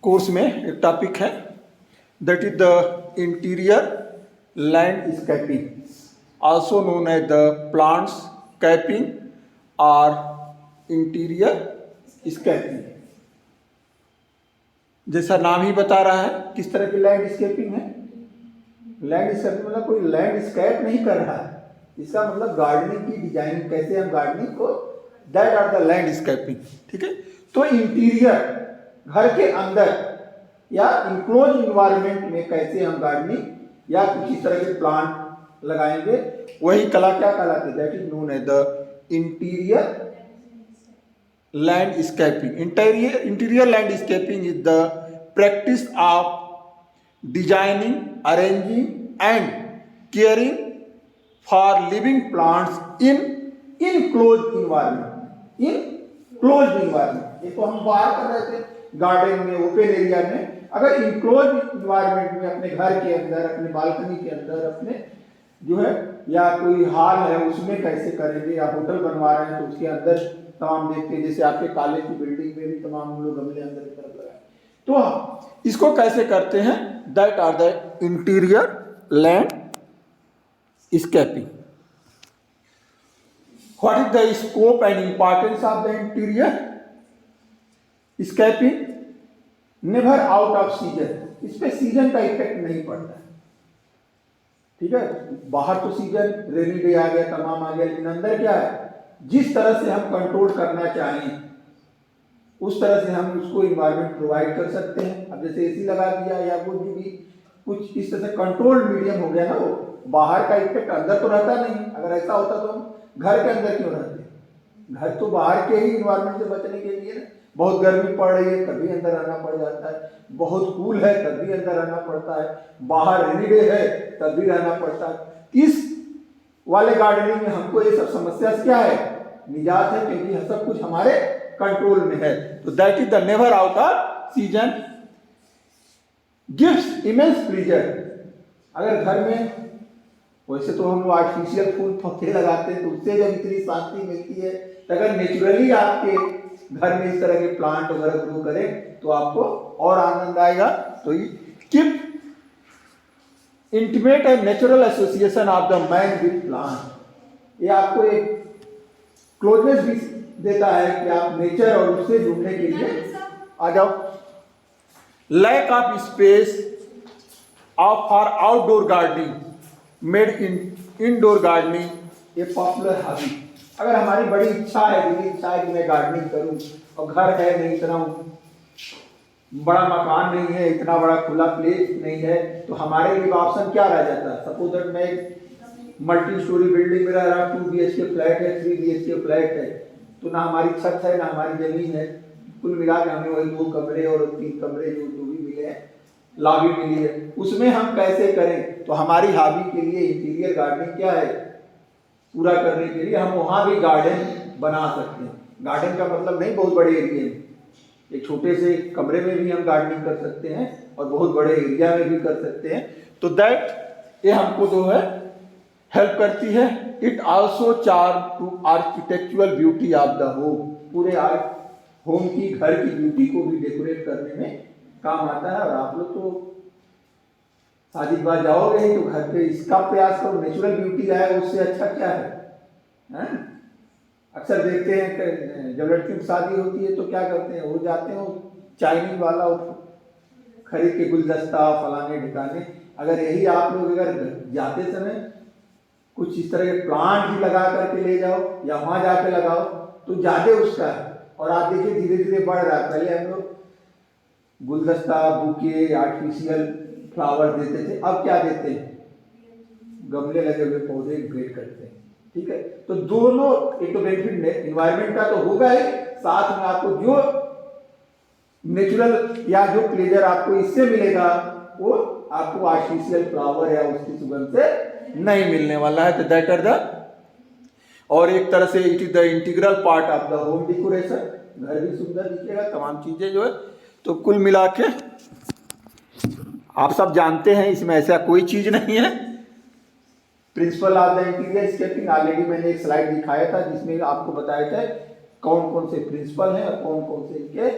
Course में एक topic है, that is the interior landscaping, also known as the plantscaping और interiorscaping. जैसा नाम ही बता रहा है किस तरह की लैंडस्केपिंग है। लैंडस्केपिंग मतलब कोई लैंडस्केप नहीं कर रहा है, इसका मतलब गार्डनिंग की डिजाइनिंग, कैसे हम गार्डनिंग को, दैट आर द लैंडस्केपिंग। ठीक है, तो इंटीरियर घर के अंदर या इंक्लोज इन्वायरमेंट में कैसे हम गार्डनिंग या कुछ इस तरह के प्लांट लगाएंगे, वही कला क्या कहलाती है, that is known as the interior landscaping. Interior landscaping is the practice of designing, arranging and caring for living plants in close environment. In close environment, ये तो हम बाहर कर रहे थे गार्डन में, ओपन एरिया में। अगर इनक्लोज इन्वायरमेंट में अपने घर के अंदर, अपने बालकनी के अंदर, अपने जो है या कोई हॉल है उसमें कैसे करेंगे, या होटल बनवा रहे हैं तो उसके अंदर तमाम देखते हैं, जैसे आपके कॉलेज की बिल्डिंग में भी तमाम हम लोग गमले अंदर की तरफ लगाए, तो इसको कैसे करते हैं, that are the interior landscaping. What is the scope and importance of the interiorscaping? Never out of season, इस पे सीजन का इफेक्ट नहीं पड़ता है। ठीक है, बाहर तो सीजन रेनी डे आ गया, तमाम आ गया, लेकिन अंदर क्या है, जिस तरह से हम कंट्रोल करना चाहें उस तरह से हम उसको इन्वायरमेंट प्रोवाइड कर सकते हैं। अब जैसे एसी लगा दिया या वो भी कुछ इस तरह से कंट्रोल्ड मीडियम हो गया ना, वो बाहर का इफेक्ट अंदर तो रहता नहीं। अगर ऐसा होता तो हम घर के अंदर क्यों रहते? घर तो बाहर के ही इन्वायरमेंट से बचने के लिए ना। बहुत गर्मी पड़ रही है तभी अंदर रहना पड़ जाता है, बहुत कूल है तब भी अंदर रहना पड़ता है, बाहर रेनी डे है तब भी रहना पड़ता है। इस वाले गार्डनिंग में हमको ये सब समस्या से क्या है, निजात है, क्योंकि यह सब कुछ हमारे कंट्रोल में है। तो that is the never out of season gives immense pleaser. अगर घर में वैसे तो हम लोग आर्टिफिशियल फूल पौधे लगाते हैं तो उससे जब इतनी शांति मिलती है, तो अगर नेचुरली आपके घर में इस तरह के प्लांट वगैरह ग्रो करें तो आपको और आनंद आएगा। तो keep intimate and natural association of the man with plant, ये आपको एक क्लोजनेस भी देता है कि आप नेचर और उससे जुड़ने के लिए आ जाओ। Lack of space of for outdoor gardening made in indoor gardening a popular hobby. अगर हमारी बड़ी इच्छा है, दिली इच्छा है कि मैं गार्डनिंग करूं और घर है नहीं, इतना बड़ा मकान नहीं है, इतना बड़ा खुला प्लेस नहीं है, तो हमारे लिए ऑप्शन क्या रह जाता है? सपोज दैट मैं एक मल्टी स्टोरी बिल्डिंग में रह रहा हूँ, 2 BHK फ्लैट है, 3 BHK फ्लैट है, तो ना हमारी छत है ना हमारी जमीन है, कुल मिला के हमें वही 2 कमरे और 3 कमरे जो भी मिले हैं, लॉबी मिली है, उसमें हम कैसे करें? तो हमारी हॉबी के लिए इंटीरियर गार्डनिंग क्या है, पूरा करने के लिए हम वहां भी गार्डन बना सकते हैं। गार्डन का मतलब नहीं बहुत बड़े एरिया में, एक छोटे से कमरे में भी हम गार्डनिंग कर सकते हैं और बहुत बड़े एरिया में भी कर सकते हैं। तो दैट ये हमको जो है हेल्प करती है। It also charm to architectural beauty of the home, पूरे होम की, घर की ब्यूटी को भी डेकोरेट करने में काम आता है। और आप लोग तो शादी के बाद जाओगे तो घर पे इसका प्रयास करो, नेचुरल ब्यूटी आए, उससे अच्छा क्या है? अक्सर देखते हैं कि जब लड़कियों की शादी होती है तो क्या करते हैं, वो जाते हैं चाइनीज वाला खरीद के गुलदस्ता फलाने ढिकाने। अगर यही आप लोग अगर जाते समय कुछ इस तरह के प्लांट ही लगा करके ले जाओ या वहां जाके लगाओ तो ज्यादा उसका है। और आप देखिए धीरे धीरे बढ़ रहा है। पहले हम लोग गुलदस्ता, बुके, आर्टिफिशियल फ्लावर देते थे, अब क्या देते हैं? गमले लगे हुए पौधे ग्रेड करते हैं। ठीक है, तो दोनों एक तो बेनिफिट इन्वायरमेंट का तो होगा ही, साथ में आपको जो नेचुरल या जो प्लेजर आपको इससे मिलेगा वो आपको आर्टिफिशियल फ्लावर या उसकी सुगंध से नहीं मिलने वाला है। तो दैट आर द, और एक तरह से it is the integral part of the home decoration, घर भी सुंदर दिखेगा, तमाम चीजें जो है। तो कुल मिला के आप सब जानते हैं इसमें ऐसा कोई चीज नहीं है। Principle of the interior escaping already मैंने एक स्लाइड दिखाया था जिसमें आपको बताया था कौन कौन से प्रिंसिपल हैं और कौन कौन से इनके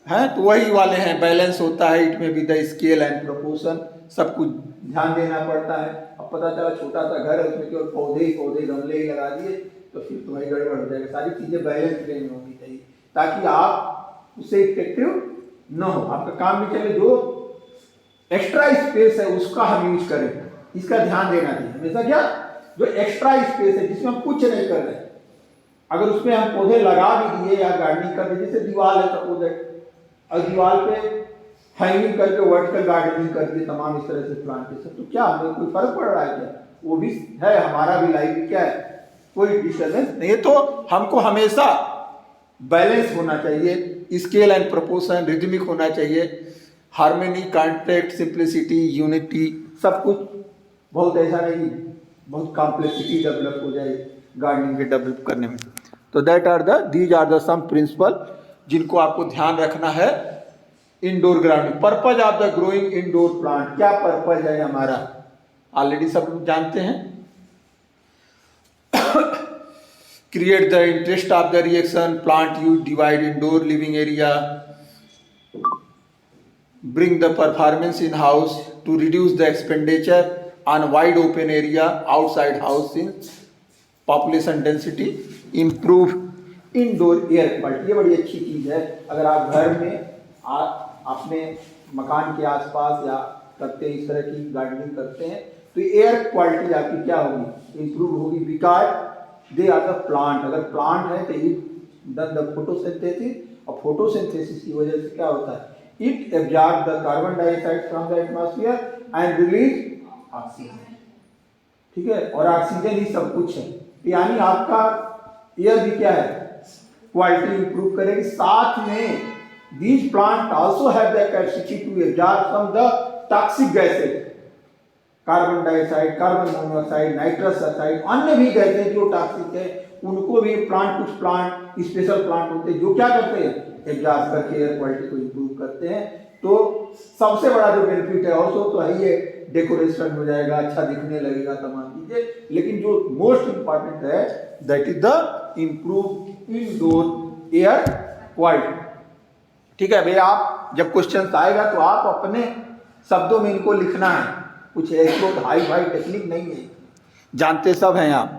हैं, तो वही वाले हैं, बैलेंस होता है इट में भी द स्केल एंड प्रोपोर्शन, सब कुछ ध्यान देना पड़ता है। अब पता चला छोटा सा घर है, उसमें केवल पौधे ही पौधे गमले ही लगा दिए, तो फिर तो वही गड़बड़ हो जाएगा। सारी चीज़ें बैलेंस वे में होनी चाहिए ताकि आप उससे इफेक्टिव न हो, आपका काम भी चले। जो एक्स्ट्रा स्पेस है उसका हम यूज करें, इसका ध्यान देना चाहिए हमेशा। क्या जो एक्स्ट्रा स्पेस है जिसमें हम कुछ नहीं कर रहे, अगर उसमें हम पौधे लगा भी दिए या गार्डनिंग कर दिए, जैसे दीवार है सपोज, और दीवार पे हैंगिंग करके वर्टिकल गार्डनिंग कर दिए तमाम इस तरह से प्लांटेशन, तो क्या हमें कोई फर्क पड़ रहा है क्या? वो भी है, हमारा भी लाइफ भी क्या है, कोई डिस्टर्बेंस नहीं है। तो हमको हमेशा बैलेंस होना चाहिए, स्केल एंड प्रोपोर्शन रिदमिक होना चाहिए, हार्मनी, कॉन्ट्रैक्ट, सिंप्लिसिटी, यूनिटी, सब कुछ। बहुत ऐसा नहीं बहुत कॉम्प्लेक्सिटी डेवलप हो जाए गार्डनिंग के डेवलप करने में। तो these are the some principle जिनको आपको ध्यान रखना है indoor grounding. Purpose of the growing indoor plant, क्या पर्पज है हमारा, ऑलरेडी सब लोग जानते हैं। Create the interest of the reaction, plant use divide indoor living area, bring the performance in house to reduce the expenditure on wide open area outside house in population density, improve indoor air quality। ये बड़ी अच्छी चीज़ है। अगर आप घर में अपने मकान के आसपास या करते हैं, इस तरह की गार्डनिंग करते हैं, तो एयर क्वालिटी आपकी क्या होगी, इंप्रूव होगी। Because they are the plant, अगर प्लांट है तो इट डन द फोटोसिंथेसिस, और फोटोसिंथेसिस की वजह से क्या होता है, it absorbs the carbon dioxide from the atmosphere and release oxygen। ठीक है, और ऑक्सीजन ही सब कुछ है, यानी आपका एयर भी क्या है, क्वालिटी इंप्रूव करेगी। साथ में these plants also have the capacity to absorb from the toxic gases, carbon dioxide, carbon monoxide, nitrous oxide, अन्य भी गैसें जो टॉक्सिक है उनको भी कुछ प्लांट स्पेशल प्लांट होते हैं जो क्या करते हैं, एब्जॉर्ब करके एयर क्वालिटी को इंप्रूव करते हैं। तो सबसे बड़ा जो बेनिफिट है ऑल्सो तो है ये, डेकोरेशन हो जाएगा, अच्छा दिखने लगेगा तमाम चीजें, लेकिन जो मोस्ट इंपॉर्टेंट है that is the improve indoor air quality. ठीक है भैया, आप जब क्वेश्चन आएगा तो आप अपने शब्दों में इनको लिखना है, कुछ ऐसे हाई फाई टेक्निक नहीं है, जानते सब हैं आप।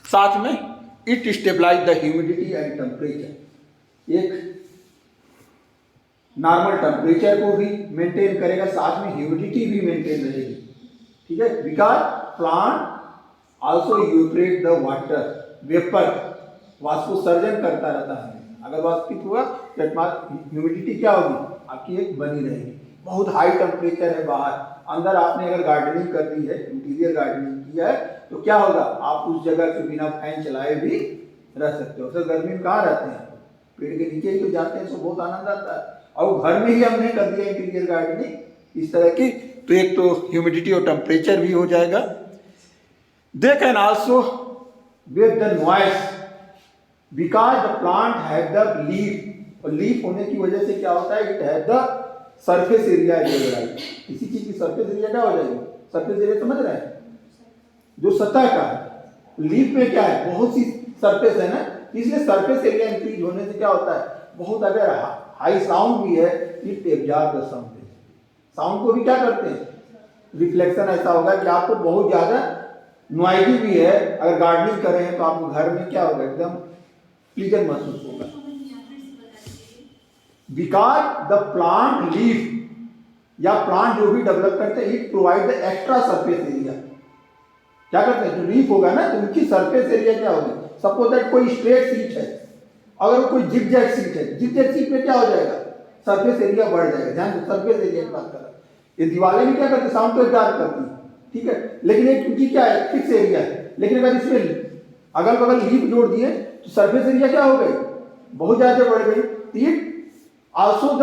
साथ में it stabilize the humidity and temperature, एक नॉर्मल टेम्परेचर को भी मेंटेन करेगा, साथ में ह्यूमिडिटी भी मेंटेन रहेगी। ठीक है, because plant also evaporate the water vapour, वाष्पोत्सर्जन करता रहता है। अगर वाष्पित हुआ तो ह्यूमिडिटी क्या होगी, आपकी एक बनी रहेगी। बहुत हाई टेम्परेचर है बाहर, अंदर आपने अगर गार्डनिंग कर दी है, इंटीरियर गार्डनिंग किया है, तो क्या होगा, आप उस जगह के बिना फैन चलाए भी रह सकते हो। सर गर्मी में कहाँ रहते हैं, पेड़ के नीचे ही तो जाते हैं, तो बहुत आनंद आता है। और घर में ही हमने कर दिया इंटीरियर गार्डनिंग इस तरह की, तो एक तो ह्यूमिडिटी और टेम्परेचर भी हो जाएगा। They can also wave the noise because the plant have the leaf, और लीफ होने की वजह से क्या होता है, it have the surface area. किसी चीज की सरफेस एरिया क्या हो जाएगी, सरफेस एरिया समझ रहे हैं, जो सतह का है। लीफ में क्या है, बहुत सी सरफेस है ना, इसलिए सरफेस एरिया इंक्रीज होने से क्या होता है, बहुत अगर हाई साउंड भी है, it absorb the sound, sound को भी क्या करते हैं, रिफ्लेक्शन ऐसा होगा कि आपको बहुत ज्यादा नॉइजी भी है, अगर गार्डनिंग कर रहे हैं तो आपको घर में क्या होगा, एकदम प्लीजेंट महसूस होगा। बिकॉज द प्लांट लीफ या प्लांट जो भी डेवलप करते हैं, it provide the extra surface area. क्या करते हैं, जो लीफ होगा ना, तो उनकी सरफेस एरिया क्या होगी, सपोज दैट कोई स्ट्रेट सीट है, अगर कोई जिगजैग सीट है, जिगजैग सीट पे क्या हो जाएगा, सरफेस एरिया बढ़ जाएगा। ध्यान दो, सरफेस एरिया की बात कर रहा है। ये दीवारें भी क्या करती है, साउंड को एब्जॉर्ब करती है, ठीक है, लेकिन एक उनकी क्या है, फिक्स एरिया है। लेकिन अगर इसमें अगल बगल लीफ जोड़ दिए तो सरफेस एरिया क्या हो गई, बहुत ज्यादा बढ़ गई। It also the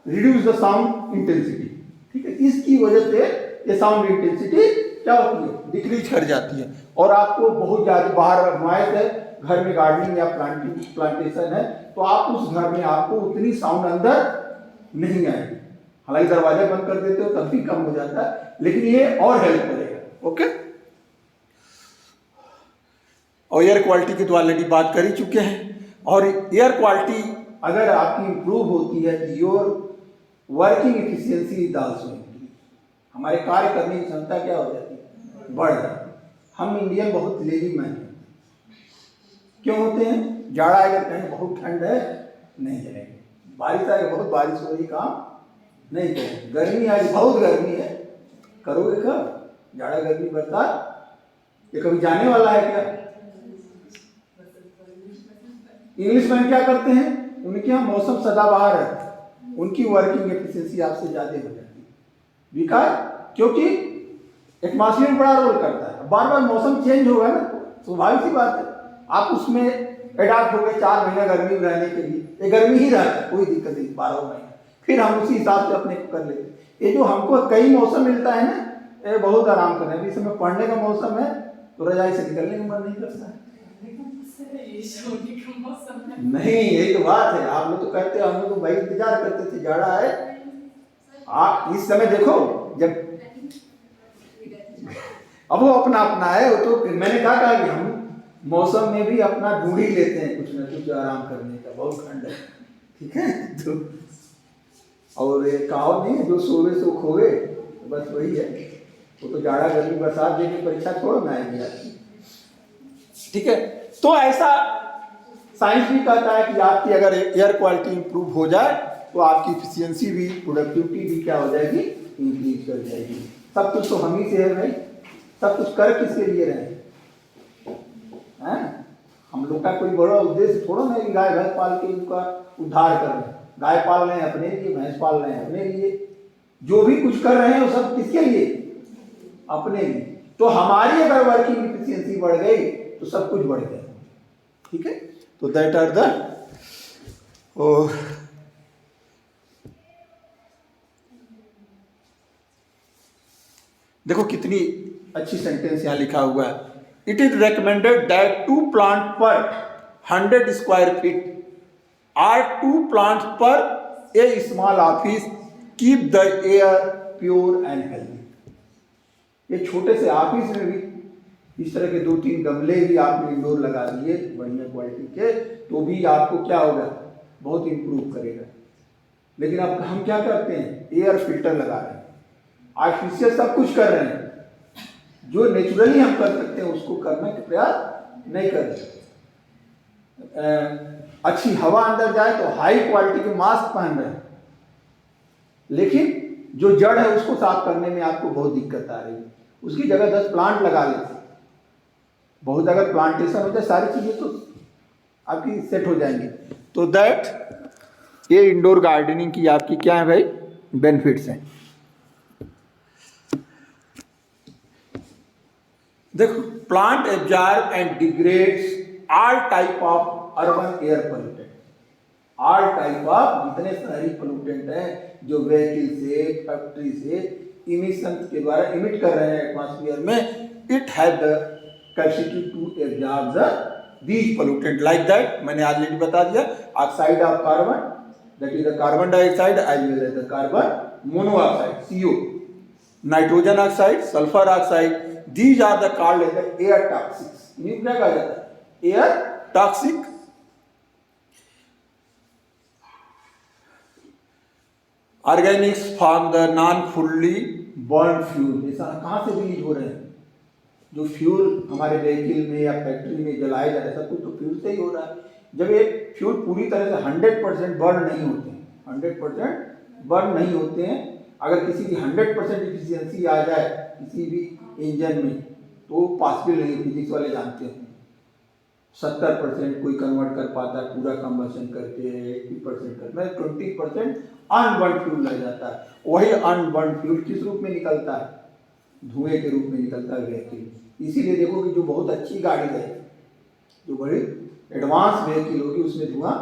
reduce the sound intensity. ठीक है, इसकी वजह से ये साउंड इंटेंसिटी क्या होती है, डिक्रीज कर जाती है। और आपको बहुत ज्यादा बाहर नॉइस है, घर में गार्डनिंग या प्लांटेशन है, तो आप उस घर में आपको उतनी साउंड अंदर नहीं आएगी। हालांकि दरवाजा बंद कर देते हो तब भी कम हो जाता है, लेकिन ये और हेल्प करेगा। ओके, और एयर क्वालिटी की तो ऑलरेडी बात कर ही चुके हैं। और एयर क्वालिटी अगर आपकी इम्प्रूव होती है तो your working efficiency is also increase, हमारे कार्य करने की क्षमता क्या हो जाती है, बढ़ जाती है। हम इंडियन बहुत लेजी मैन हैं, क्यों होते हैं? जाड़ा अगर कहीं बहुत ठंड है नहीं जाएंगे, बारिश आएगा बहुत बारिश हो रही काम नहीं करेंगे, गर्मी आज बहुत गर्मी है करोगे कब? जाड़ा गर्मी बरसात ये कभी जाने वाला है क्या? इंग्लिश मैन क्या करते हैं? उनके यहाँ मौसम सदाबहार है, उनकी वर्किंग एफिशिएंसी आपसे ज़्यादा हो जाती है। विकार क्योंकि एटमॉस्फेयर में बड़ा रोल करता है, बार बार मौसम चेंज होगा ना, स्वाभाविक सी बात है। आप उसमें एडाप्ट हो गए 4 महीना गर्मी में रहने के लिए, ये गर्मी ही रहता है, कोई दिक्कत नहीं, 12 महीना फिर हम उसी हिसाब से अपने को कर लेते। ये जो हमको कई मौसम मिलता है ना, ये बहुत आराम करना है। इस समय पढ़ने का मौसम है तो रजाई से निकलने का मन नहीं करता है। नहीं, यही तो बात है। आप लोग तो कहते हैं, हम लोग तो भाई इंतजार करते थे जाड़ा है। आप इस समय देखो, जब अब वो अपना अपना है, वो तो मैंने कहा कि हम मौसम में भी अपना ढूंढ ही लेते हैं कुछ ना कुछ आराम करने का, बहुत ठंड है, ठीक है। तो और ये कहावत नहीं है, जो सोवे सो खोवे, तो बस वही है। वो तो जाड़ा गर्मी बरसात देने परीक्षा छोड़ो ना आएगी, ठीक है। तो ऐसा साइंस भी कहता है कि आपकी अगर एयर क्वालिटी इंप्रूव हो जाए तो आपकी इफिशियंसी भी, प्रोडक्टिविटी भी क्या हो जाएगी, इंक्रीज कर जाएगी। सब कुछ तो हम ही से है भाई, सब कुछ कर किसके लिए रहे हैं? हम लोग का कोई बड़ा उद्देश्य थोड़ा ना कि गाय भैंस पाल के उनका उद्धार कर रहे हैं। गाय पाल रहे हैं अपने लिए, भैंस पाल रहे हैं अपने लिए, जो भी कुछ कर रहे हैं वो सब किसके लिए, अपने लिए। तो हमारी अगर वर्किंग इफिशियंसी बढ़ गई तो सब कुछ बढ़ गया, ठीक है। तो दैट आर द देखो कितनी अच्छी सेंटेंस यहाँ लिखा हुआ है। It is recommended that 2 plant पर 100 स्क्वायर फीट आर 2 प्लांट पर a small office keep the air pure and healthy. ये छोटे से ऑफिस में भी इस तरह के 2-3 गमले भी आपने इंडोर लगा दिए बढ़िया क्वालिटी के, तो भी आपको क्या होगा, बहुत इंप्रूव करेगा। लेकिन अब हम क्या करते हैं, एयर फिल्टर लगा रहे हैं, आर्टिफिशियल सब कुछ कर रहे हैं, जो नेचुरली हम कर सकते हैं उसको करने का प्रयास नहीं कर रहे। अच्छी हवा अंदर जाए तो हाई क्वालिटी के मास्क पहन रहे हैं, लेकिन जो जड़ है उसको साफ करने में आपको बहुत दिक्कत आ रही है। उसकी जगह 10 प्लांट लगा लेते, बहुत अगर प्लांटेशन हो जाए सारी चीजें तो आपकी सेट हो जाएंगी। तो दैट ये इंडोर गार्डनिंग की आपकी क्या है भाई, बेनिफिट्स हैं। देखो, plant absorb and degrades all type of urban air pollutant, all type of जितने शहरी पोल्यूटेंट हैं जो व्हीकल से, फैक्ट्री से इमिशन के द्वारा इमिट कर रहे हैं एटमॉस्फेयर में, it has the capacity to absorb the these pollutant like that. मैंने ऑलरेडी बता दिया, oxide of carbon, that is the carbon dioxide as well as the carbon monoxide CO, nitrogen oxide, sulphur oxide, these are the called as the air toxics। इन्हें क्या कहा जाता है, air toxic. Organics from the non fully burn fuel, ऐसा कहाँ से release हो रहे हैं, जो फ्यूल हमारे व्हीकल में या फैक्ट्री में जलाया जा रहा है, सब कुछ तो फ्यूल से ही हो रहा है। जब ये फ्यूल पूरी तरह से 100% बर्न नहीं होते हैं, 100% बर्न नहीं होते हैं, अगर किसी की 100% इफिशियंसी आ जाए किसी भी इंजन में तो पॉसिबल नहीं, फिजिक्स वाले जानते हैं। 70% कोई कन्वर्ट कर पाता है पूरा कंबशन करके, 80% कर, मैं 20% अनबर्न फ्यूल रह जाता है। वही अनबर्न फ्यूल किस रूप में निकलता है, धुएं के रूप में निकलता है व्हीकल। इसीलिए देखो कि जो बहुत अच्छी गाड़ी है, जो बड़ी एडवांस व्हीकल होगी उसमें धुआं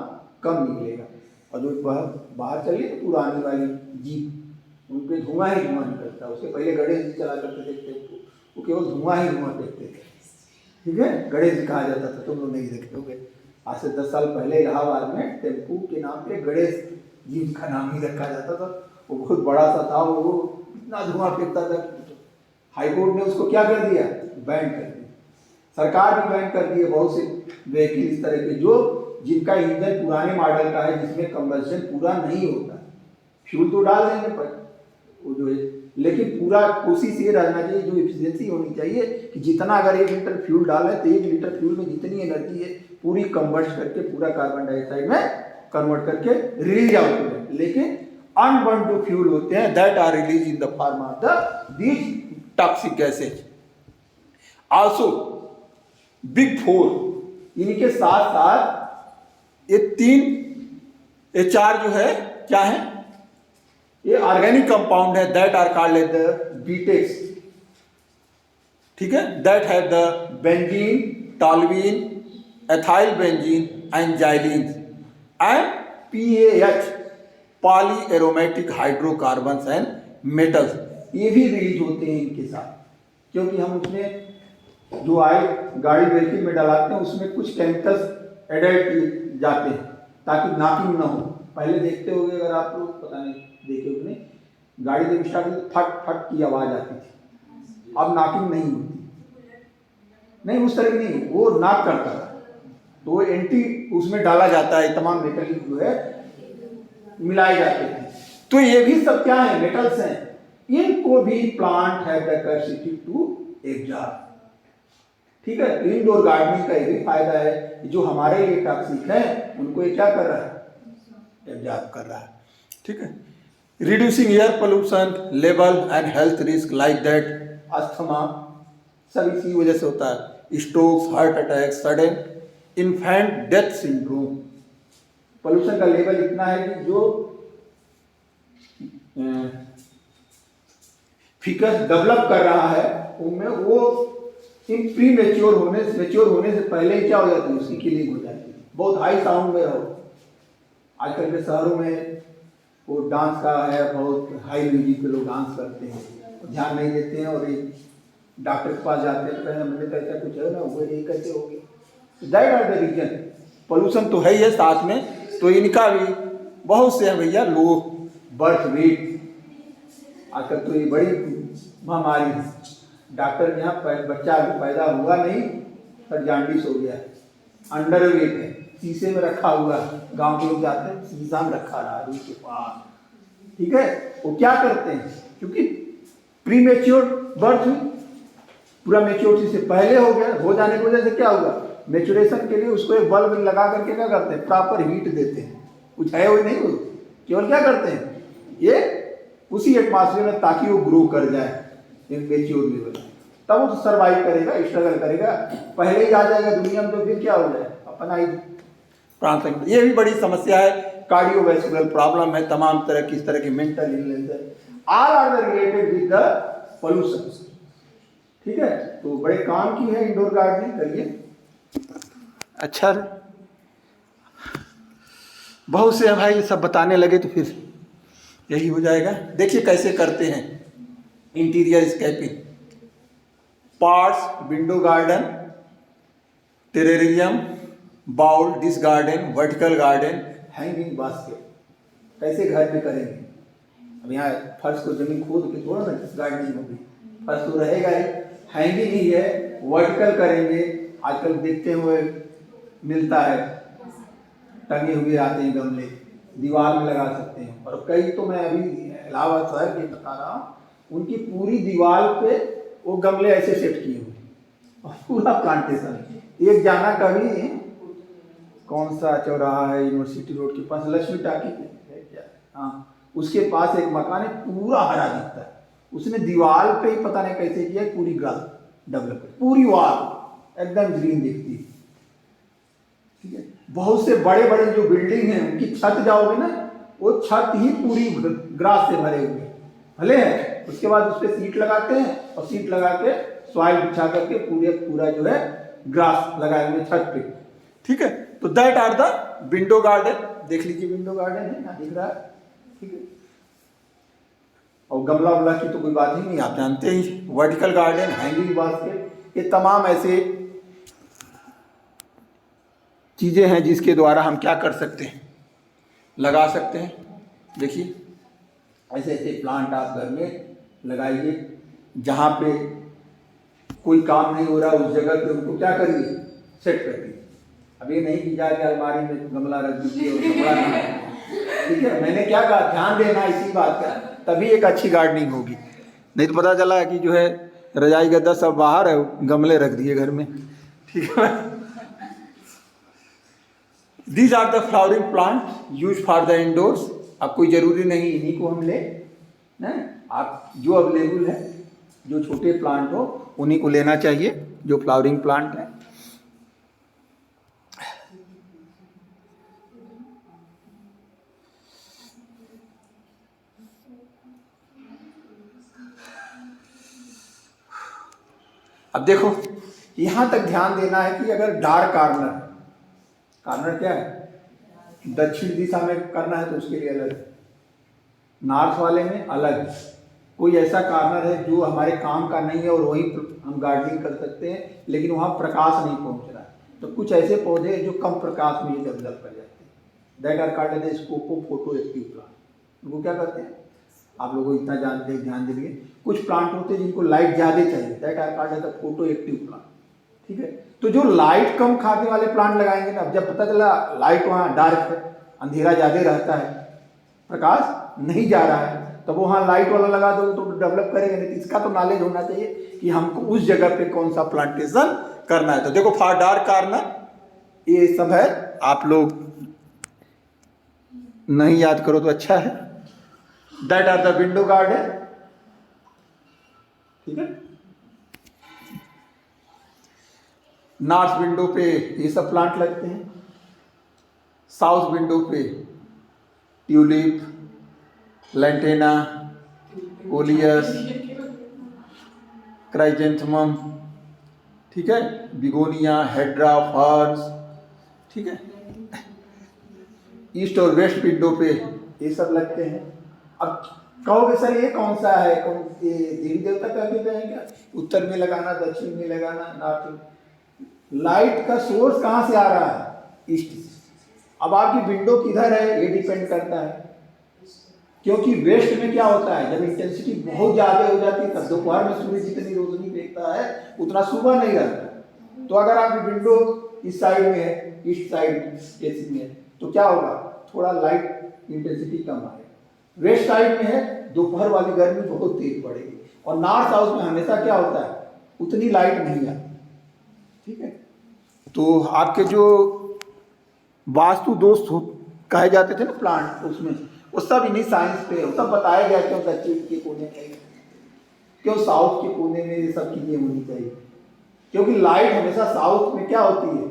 कम निकलेगा, और जो बाहर चलिए तो पुरानी वाली जीप, उनके धुआं ही धुआं निकलता है। उसके पहले गणेश जी चला करते थे टेम्पो, वो केवल धुआं ही धुआं फेंकते थे, ठीक है, गणेश जी कहा जाता था, तुम लोग नहीं देखते होगे। आज से 10 साल पहले इलाहाबाद में टेम्पू के नाम पे गणेश जी का नाम ही रखा जाता था। वो बहुत बड़ा सा था, वो इतना धुआं फेंकता था, हाई कोर्ट ने उसको क्या कर दिया, बैन कर दिया। सरकार भी बैन कर दी है बहुत से व्हीकल इस तरह के जो जिनका इंजन पुराने मॉडल का है, जिसमें कंबस्शन पूरा नहीं होता। फ्यूल तो डाल देंगे पर वो जो है, लेकिन पूरा कोशिश ये रहना चाहिए, जो एफिशिएंसी होनी चाहिए कि जितना अगर 1 लीटर फ्यूल डाला है तो 1 लीटर फ्यूल में जितनी एनर्जी है पूरी कंबस्ट करके पूरा कार्बन डाइऑक्साइड में कन्वर्ट करके रिलीज आउट हो जाए। लेकिन अनबर्न्ड जो फ्यूल होते हैं that are release in the form of the these toxic gases. Also big four इनके साथ साथ ये चार जो है क्या है, ये ऑर्गेनिक कंपाउंड है that are called as the BTEX, ठीक है, that have the benzene, toluene, ethyl benzene and xylene and PAH poly aromatic hydrocarbons and metals, ये भी रिलीज होते हैं इनके साथ। क्योंकि हम उसमें जो ऑयल गाड़ी व्हीकल में डलाते हैं उसमें कुछ केमिकल्स एडेड किए जाते हैं ताकि नॉकिंग ना हो। पहले देखते होंगे अगर आप लोग, पता नहीं देखे हो नहीं, गाड़ी जब स्टार्ट फट फट की आवाज़ आती थी, अब नॉकिंग नहीं होती, नहीं उस तरह की नहीं, वो नॉक करता है तो एंटी उसमें डाला जाता है, तमाम मेटल जो है मिलाए जाते हैं। तो ये भी सब क्या है, मेटल्स हैं, इनको भी प्लांट है द कैपेसिटी टू एब्जॉर्ब, ठीक है। इनडोर गार्डनिंग का ये भी फायदा है कि जो हमारे लिए टॉक्सिक है उनको ये क्या कर रहा है, एब्जॉर्ब कर रहा है, ठीक है। Reducing air pollution level and health risk like that asthma, सब इसी वजह से होता है, strokes, heart attack, sudden infant death syndrome. Pollution का लेवल इतना है कि जो फिकस डेवलप कर रहा है उनमें वो प्री मेच्योर होने से पहले क्या हो जाती है, उसकी किलिंग हो जाती है। बहुत हाई साउंड में रहो, आजकल के शहरों में वो डांस का है, बहुत हाई म्यूजिक पे लोग डांस करते हैं, ध्यान नहीं देते हैं और एक डॉक्टर के पास जाते हैं तो कहते हैं मुझे ऐसा कुछ है ना, वो ये कैसे हो गया। That are the reason, pollution तो है ही है साथ में, तो इनका भी बहुत से है भैया, लो बर्थ वेट, आजकल तो ये बड़ी महामारी है। डॉक्टर के यहाँ बच्चा अभी पैदा हुआ नहीं पर जांडिस हो गया, अंडर वेट है, शीशे में रखा हुआ, गांव के लोग जाते हैं शीशा में रखा रहा रूम के पास, ठीक है। वो क्या करते हैं, क्योंकि प्री मेच्योर बर्थ हुई, पूरा मेच्योरिटी से पहले हो गया, हो जाने की वजह से क्या हुआ, मेच्योरेशन के लिए उसको एक बल्ब लगा करके क्या करते हैं, प्रॉपर हीट देते हैं, कुछ है वो नहीं, वो केवल क्या करते हैं, ये उसी एटमॉस्फेयर में ताकि वो ग्रो कर जाए एक मेच्योर लेवल, तब वो सर्वाइव करेगा, स्ट्रगल करेगा, पहले ही आ जाएगा दुनिया में तो फिर क्या हो जाए, अपना ही प्राण तक। ये भी बड़ी समस्या है, कार्डियोवैस्कुलर प्रॉब्लम है, तमाम तरह की इस तरह की मेंटल इलनेस है, all are the related with the pollution, ठीक है। तो बड़े काम की है इंडोर गार्डनिंग, करिए। अच्छा बहुत से भाई सब बताने लगे तो फिर यही हो जाएगा। देखिए कैसे करते हैं interiorscaping, parts, window garden, terrarium, bowl, dish garden, vertical garden, hanging basket, कैसे घर पे करेंगे। अब यहाँ फर्श को जमीन खोद के थोड़ा ना गार्डनिंग होगी, फर्श तो रहेगा ही, हैंगिंग ही है, वर्टिकल करेंगे, आजकल देखते हुए मिलता है, टंगे हुए आते हैं गमले, दीवार में लगा सकते हैं। और कई तो मैं अभी इलाहाबाद शहर के बता रहा हूँ, उनकी पूरी दीवार पे वो गमले ऐसे सेट किए हुए और पूरा प्लांटेशन। एक जाना कभी कौन सा चौराहा है यूनिवर्सिटी रोड के पास, लक्ष्मी टाकी है क्या, हाँ, उसके पास एक मकान है, पूरा हरा दिखता है, उसने दीवार पे ही पता नहीं कैसे किया, पूरी ग्रास डेवलप, पूरी वॉल एकदम ग्रीन दिखती है, ठीक है। बहुत से बड़े बड़े जो बिल्डिंग हैं उनकी छत जाओगे ना, वो छत ही पूरी ग्रास से भरे हुए भले हैं, उसके बाद उस पर सीट लगाते हैं और सीट लगा के सॉइल बिछा करके पूरा जो है ग्रास लगाए हुए छत पे, ठीक है। तो that are the window garden, देख लीजिए विंडो गार्डन है ना, दिख रहा है, ठीक है। और गमला वमला की तो कोई बात ही नहीं, आप जानते ही, वर्टिकल गार्डन, हैंगिंग बास्केट, ये तमाम ऐसे चीज़ें हैं जिसके द्वारा हम क्या कर सकते हैं, लगा सकते हैं। देखिए ऐसे ऐसे प्लांट आप घर में लगाइए जहाँ पे कोई काम नहीं हो रहा उस जगह पे उनको क्या करिए, सेट कर दिए। अब ये नहीं कि जाके अलमारी में गमला रख दीजिए और कपड़ा ना, ठीक है। मैंने क्या कहा, ध्यान देना इसी बात का, तभी एक अच्छी गार्डनिंग होगी। नहीं तो पता चला कि जो है रजाई गद्दा सब बाहर है, गमले रख दिए घर में, ठीक है। These are the flowering plant use for the indoors. अब कोई जरूरी नहीं इन्हीं को हम ले, आप जो अवेलेबल है, जो छोटे प्लांट हो उन्हीं को लेना चाहिए, जो फ्लावरिंग प्लांट है। अब देखो यहां तक ध्यान देना है कि अगर डार्क कार्नर, कार्नर क्या है, दक्षिण दिशा में करना है तो उसके लिए अलग, नॉर्थ वाले में अलग। कोई ऐसा कार्नर है जो हमारे काम का नहीं है और वहीं हम गार्डनिंग कर सकते हैं, लेकिन वहाँ प्रकाश नहीं पहुँच रहा है, तो कुछ ऐसे पौधे जो कम प्रकाश में ही डेवलप कर जाते हैं, that are called as scopo photo active plant. उनको क्या करते हैं, आप लोगों को इतना जानते ध्यान देंगे, कुछ प्लांट होते हैं जिनको लाइट ज़्यादा चाहिए, that are called as photo active plant, ठीक है। तो जो लाइट कम खाने वाले प्लांट लगाएंगे ना, जब पता चला लाइट वहाँ डार्क है, अंधेरा ज़्यादा रहता है, प्रकाश नहीं जा रहा है, तब वहाँ लाइट वाला लगा दो तो डेवलप करेगा नहीं। इसका तो नॉलेज होना चाहिए कि हमको उस जगह पे कौन सा प्लांटेशन करना है। तो देखो फॉर डार्क कार्नर ये सब है, आप लोग नहीं याद करो तो अच्छा है। That are the window garden, ठीक है। नॉर्थ विंडो पे ये सब प्लांट लगते हैं, साउथ विंडो पे ट्यूलिप, लैंटेना, कोलियस, क्राइजेंथमम, ठीक है, बिगोनिया, हेड्रा, फर्स, ठीक है। ईस्ट और वेस्ट विंडो पे ये सब लगते हैं। अब कहोगे सर ये कौन सा है, कौन ये देवी देवता का भी है क्या, उत्तर में लगाना, दक्षिण में लगाना, नॉर्थ। लाइट का सोर्स कहाँ से आ रहा है, ईस्ट से। अब आपकी विंडो किधर है ये डिपेंड करता है, क्योंकि वेस्ट में क्या होता है, जब इंटेंसिटी बहुत ज़्यादा हो जाती है तब दोपहर में सूर्य जितनी रोशनी फेंकता है उतना सुबह नहीं रहता। तो अगर आपकी विंडो इस साइड में है, ईस्ट साइड फेसिंग में है, तो क्या होगा, थोड़ा लाइट इंटेंसिटी कम आएगा। वेस्ट साइड में है, दोपहर वाली गर्मी बहुत तेज पड़ेगी। और नॉर्थ साउथ में हमेशा क्या होता है, उतनी लाइट नहीं आती, ठीक है। तो आपके जो वास्तु दोष कहे जाते थे ना प्लांट, उसमें वो सब इन्हीं साइंस पे है, सब बताया गया क्यों दक्षिण के कोने में, क्यों साउथ के कोने में ये सब चीजें होनी चाहिए, क्योंकि लाइट हमेशा साउथ में क्या होती है,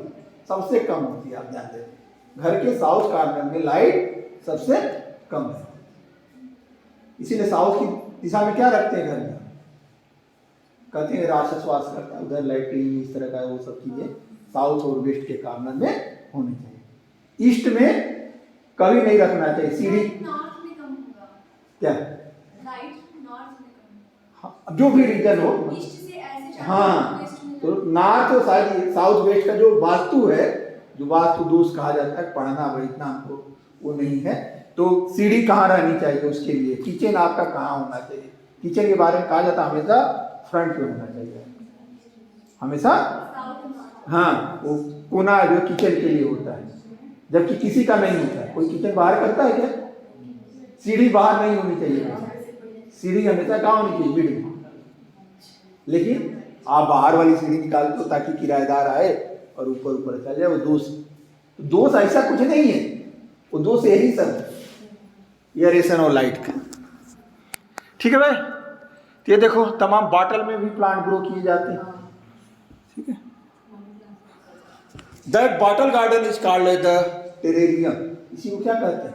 सबसे कम होती है। आप जानते हैं घर के साउथ कॉर्नर में लाइट सबसे कम है, इसीलिए साउथ की दिशा में क्या रखते हैं घर में, कहते हैं राक्षस वास करता है, उधर लाइटिंग इस तरह का वो सब चीजें साउथ और वेस्ट के कॉर्नर में होनी चाहिए। ईस्ट में कभी नहीं रखना चाहिए। सीढ़ी नॉर्थ में कम होगा क्या, लाइट नॉर्थ में कम, हाँ, जो भी रीजन हो, ईस्ट से ऐसे हाँ, तो नॉर्थ और साउथ वेस्ट का जो वास्तु है, जो वास्तु दोष कहा जाता है, पढ़ना भाई इतना हमको वो नहीं है। तो सीढ़ी कहाँ रहनी चाहिए, उसके लिए किचन आपका कहाँ होना चाहिए, किचन के बारे में कहा जाता है हमेशा फ्रंट पे होना चाहिए, हमेशा, हाँ, वो कोना जो किचन के लिए होता है, जबकि किसी का नहीं होता है। कोई किचन बाहर करता है क्या, सीढ़ी बाहर नहीं होनी चाहिए, सीढ़ी हमेशा कहाँ होनी चाहिए, मिड में। लेकिन आप बाहर वाली सीढ़ी निकालते हो ताकि किराएदार आए और ऊपर ऊपर चल जाए, वो दोष ऐसा कुछ नहीं है, वो दोष यही सब एयरेशन और लाइट का, ठीक है भाई। तो ये देखो तमाम बॉटल में भी प्लांट ग्रो किए जाते हैं, ठीक है। That bottle garden is called the terrarium, इसी को क्या कहते हैं,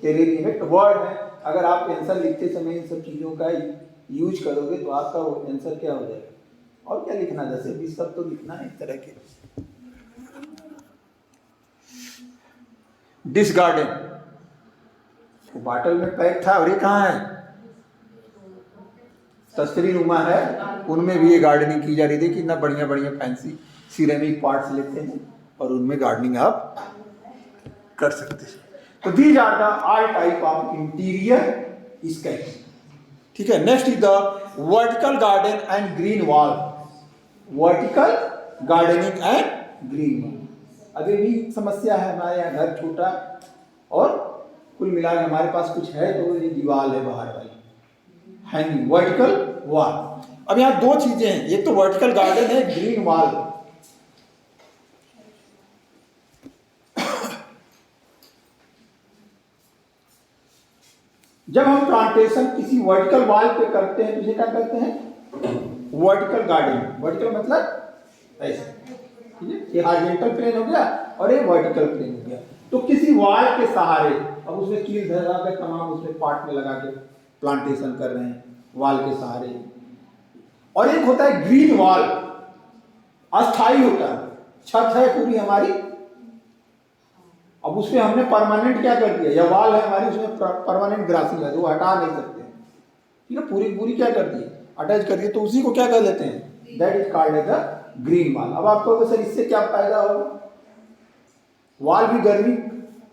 टेरेरियम एक वर्ड है। अगर आप आंसर लिखते समय इन सब चीज़ों का यूज करोगे तो आपका वो आंसर क्या हो जाएगा, और क्या लिखना, 10-20 सब तो लिखना है इस तरह के। डिस गार्डन वो बॉटल में पैक था, और ये कहाँ है, तस्तरी नुमा है, उनमें भी ये गार्डनिंग की जा रही थी। कितना बढ़िया बढ़िया फैंसी सिरेमिक पार्ट्स लेते हैं और उनमें गार्डनिंग आप कर सकते हैं। तो these are the all type of interior sketch, ठीक है। Next is the vertical garden and green wall. Vertical gardening and green. अभी भी समस्या है हमारे यहाँ, घर छोटा और कुल मिला के हमारे पास कुछ है तो ये दीवार है बाहर वाली हैंगिंग वर्टिकल वॉल। अब यहाँ दो चीजें हैं, एक तो वर्टिकल गार्डन है, ग्रीन वॉल। जब हम प्लांटेशन किसी वर्टिकल वॉल पे करते हैं तो इसे क्या कहते हैं? Vertical gardening. वर्टिकल मतलब ऐसे, ठीक है, ये हॉरिजॉन्टल प्लेन हो गया और ये वर्टिकल प्लेन हो गया। तो किसी वॉल के सहारे, अब उसमें कील धरा के तमाम उसमें पार्ट में लगा के प्लांटेशन कर रहे हैं वॉल के सहारे। और एक होता है ग्रीन वॉल, अस्थाई होता है, छत है पूरी हमारी, अब उसमें हमने परमानेंट क्या कर दिया, या वॉल है हमारी उसमें परमानेंट ग्रासिंग है, वो हटा नहीं सकते, ठीक है, पूरी पूरी क्या कर दी, अटैच कर दी, तो उसी को क्या कर लेते हैं? That is called as the green wall. अब आप कहोगे सर इससे क्या फायदा होगा? वॉल भी गर्मी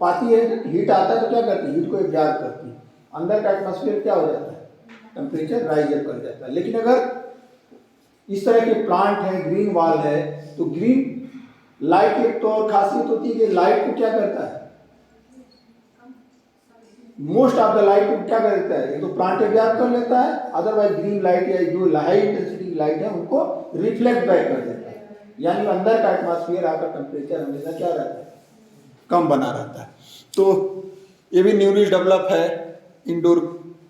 पाती है, हीट आता है तो क्या करती है? हीट को एब्जॉर्ब करती है, अंदर का एटमॉस्फेयर क्या हो जाता है? टेम्परेचर राइज अप कर जाता है। लेकिन अगर इस तरह के प्लांट है, ग्रीन वॉल है, तो ग्रीन लाइट एक तो और खासियत होती है कि लाइट को क्या करता है? मोस्ट ऑफ द लाइट को क्या कर देता है? ये तो प्लांट एब्जॉर्ब कर लेता है, अदरवाइज ग्रीन लाइट या जो हाई इंटेंसिटी लाइट है उनको रिफ्लेक्ट बैक कर देता है, यानी अंदर का एटमॉस्फेयर आपका टेम्परेचर हमेशा क्या रहता है? कम बना रहता है। तो ये भी न्यूली डेवलप है, इंडोर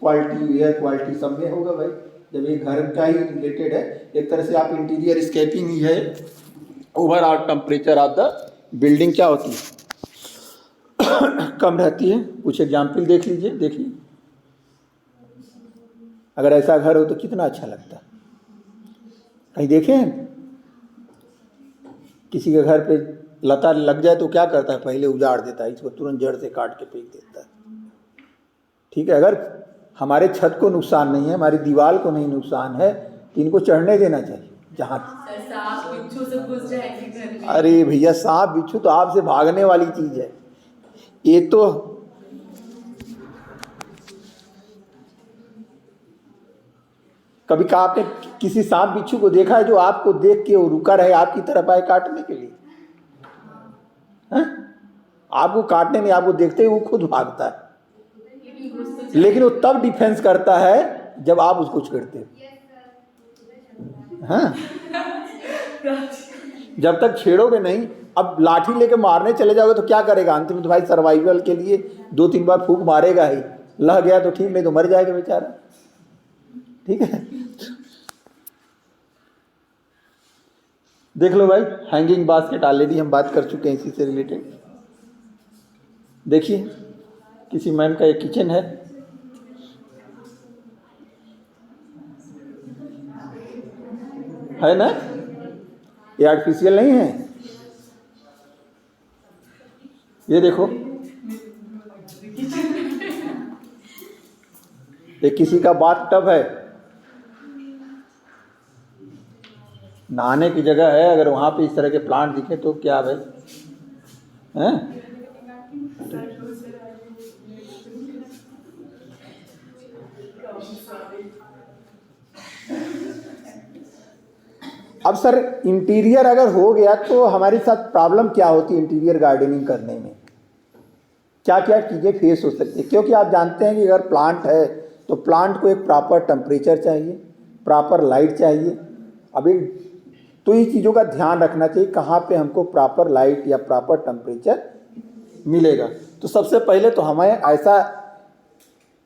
क्वालिटी, एयर क्वालिटी सब में होगा भाई, जब ये घर का ही रिलेटेड है, एक तरह से आप इंटीरियर स्केपिंग ही है, overall temperature of the building क्या होती है? कम रहती है। कुछ एग्जाम्पल देख लीजिए, देखिए अगर ऐसा घर हो तो कितना अच्छा लगता है। कहीं देखे हैं किसी के घर पे लता लग जाए तो क्या करता है? पहले उजाड़ देता है, इसको तुरंत जड़ से काट के फेंक देता है, ठीक है। अगर हमारे छत को नुकसान नहीं है, हमारी दीवार को नहीं नुकसान है, तो इनको चढ़ने देना चाहिए जहाँ। सांप बिच्छू से घुस जाएंगे घर में। अरे भैया, सांप बिच्छू तो आपसे भागने वाली चीज है, ये तो कभी कहा आपने किसी सांप बिच्छू को देखा है जो आपको देख के वो रुका रहे आपकी तरफ आए काटने के लिए? है? आपको काटने नहीं, आपको देखते ही वो खुद भागता है, लेकिन वो तब डिफेंस करता है जब आप उसको छेड़ते हो। हाँ, जब तक छेड़ोगे नहीं। अब लाठी लेके मारने चले जाओगे तो क्या करेगा? अंत में तो भाई सर्वाइवल के लिए 2-3 बार फूंक मारेगा ही, लग गया तो ठीक, नहीं तो मर जाएगा बेचारा, ठीक है। देख लो भाई, हैंगिंग बास्केट ऑलरेडी हम बात कर चुके हैं इसी से रिलेटेड। देखिए किसी मैम का एक किचन है ना, ये आर्टिफिशियल नहीं है। ये देखो, ये किसी का बाथ टब है, नहाने की जगह है, अगर वहां पे इस तरह के प्लांट दिखे तो क्या भाई हैं? अब सर इंटीरियर अगर हो गया तो हमारे साथ प्रॉब्लम क्या होती है? इंटीरियर गार्डनिंग करने में क्या क्या चीज़ें फेस हो सकती है? क्योंकि आप जानते हैं कि अगर प्लांट है तो प्लांट को एक प्रॉपर टेम्परेचर चाहिए, प्रॉपर लाइट चाहिए। अभी तो ये चीज़ों का ध्यान रखना चाहिए कहाँ पे हमको प्रॉपर लाइट या प्रॉपर टेम्परेचर मिलेगा। तो सबसे पहले तो हमें ऐसा